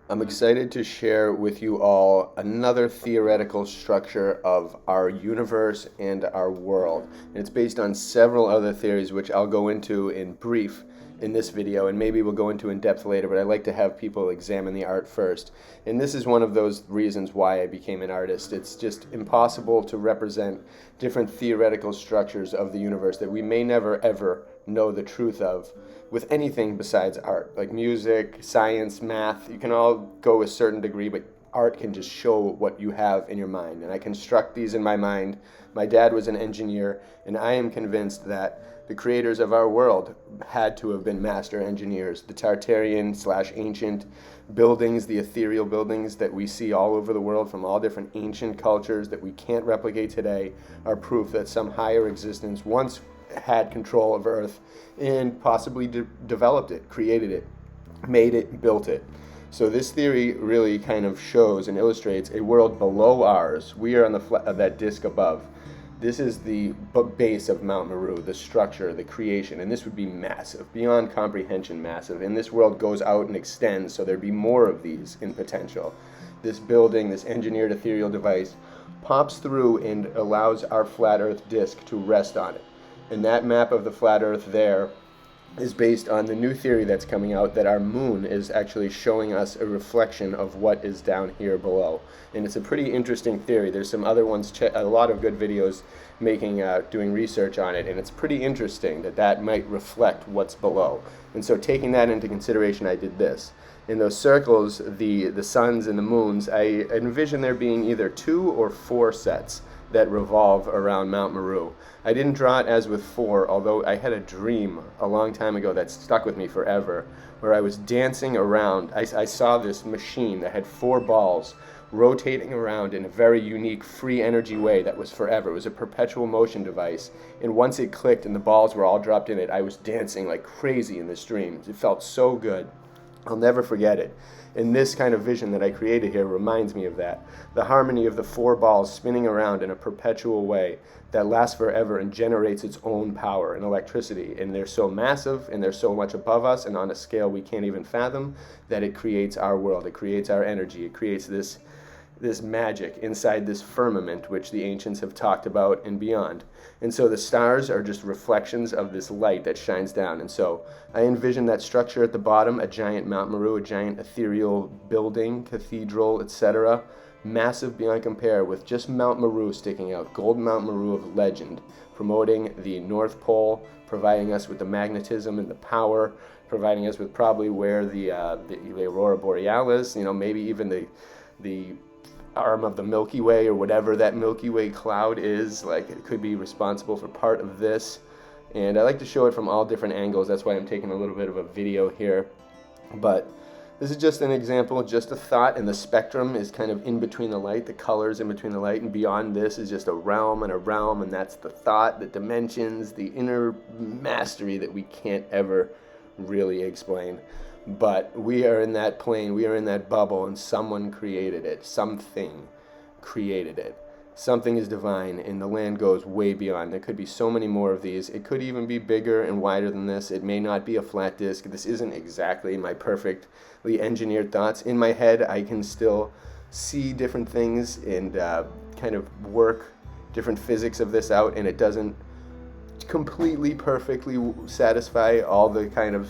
I'm excited to share with you all another theoretical structure of our universe and our world. And it's based on several other theories, which I'll go into in brief in this video, and maybe we'll go into in depth later, but I like to have people examine the art first. And this is one of those reasons why I became an artist. It's just impossible to represent different theoretical structures of the universe that we may never ever know the truth of with anything besides art. Like music, science, math, you can all go a certain degree, but art can just show what you have in your mind. And I construct these in my mind. My dad was an engineer, and I am convinced that the creators of our world had to have been master engineers. The Tartarian/ancient buildings, the ethereal buildings that we see all over the world from all different ancient cultures that we can't replicate today, are proof that some higher existence once had control of Earth and possibly developed it, created it, made it, built it. So this theory really kind of shows and illustrates a world below ours. We are on that disk above. This is the base of Mount Meru, the structure, the creation, and this would be massive, beyond comprehension massive. And this world goes out and extends, so there'd be more of these in potential. This building, this engineered ethereal device, pops through and allows our flat Earth disk to rest on it. And that map of the flat Earth there is based on the new theory that's coming out that our moon is actually showing us a reflection of what is down here below. And it's a pretty interesting theory. There's some other ones, a lot of good videos doing research on it, and it's pretty interesting that might reflect what's below. And so taking that into consideration, I did this. In those circles, the suns and the moons, I envision there being either 2 or 4 sets that revolve around Mount Meru. I didn't draw it as with 4, although I had a dream a long time ago that stuck with me forever, where I was dancing around. I saw this machine that had 4 balls rotating around in a very unique free energy way that was forever. It was a perpetual motion device, and once it clicked and the balls were all dropped in it, I was dancing like crazy in this dream. It felt so good. I'll never forget it. And this kind of vision that I created here reminds me of that. The harmony of the 4 balls spinning around in a perpetual way that lasts forever and generates its own power and electricity. And they're so massive and they're so much above us and on a scale we can't even fathom that it creates our world. It creates our energy. It creates this magic inside this firmament which the ancients have talked about and beyond. And so the stars are just reflections of this light that shines down. And so I envision that structure at the bottom, a giant Mount Meru, a giant ethereal building, cathedral, etc., massive beyond compare, with just Mount Meru sticking out, Gold Mount Meru of legend, promoting the North Pole, providing us with the magnetism and the power, providing us with probably where the Aurora Borealis, maybe even the arm of the Milky Way or whatever that Milky Way cloud is, like it could be responsible for part of this. And I like to show it from all different angles. That's why I'm taking a little bit of a video here. But this is just an example, just a thought, and the spectrum is kind of in between the light, the colors in between the light, and beyond this is just a realm, and that's the thought, the dimensions, the inner mastery that we can't ever really explain. But we are in that plane, we are in that bubble, and someone created it. Something created it. Something is divine, and the land goes way beyond. There could be so many more of these. It could even be bigger and wider than this. It may not be a flat disk. This isn't exactly my perfectly engineered thoughts. In my head, I can still see different things and kind of work different physics of this out, and it doesn't completely perfectly satisfy all the kind of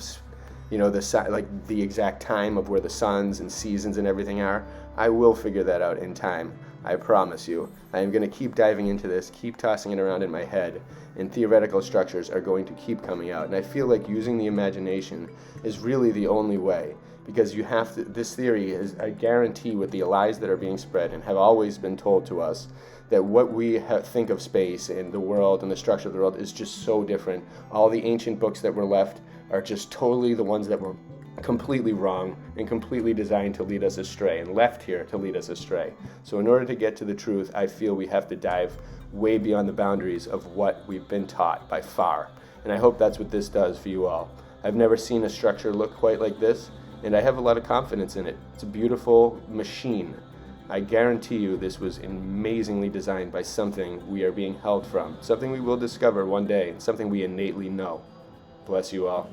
the exact time of where the suns and seasons and everything are. I will figure that out in time. I promise you. I am going to keep diving into this, keep tossing it around in my head, and theoretical structures are going to keep coming out. And I feel like using the imagination is really the only way, because you have to. This theory is, I guarantee, with the lies that are being spread and have always been told to us, that what we think of space and the world and the structure of the world is just so different. All the ancient books that were left are just totally the ones that were completely wrong and completely designed to lead us astray and left here to lead us astray. So in order to get to the truth, I feel we have to dive way beyond the boundaries of what we've been taught by far. And I hope that's what this does for you all. I've never seen a structure look quite like this, and I have a lot of confidence in it. It's a beautiful machine. I guarantee you this was amazingly designed by something we are being held from, something we will discover one day, and something we innately know. Bless you all.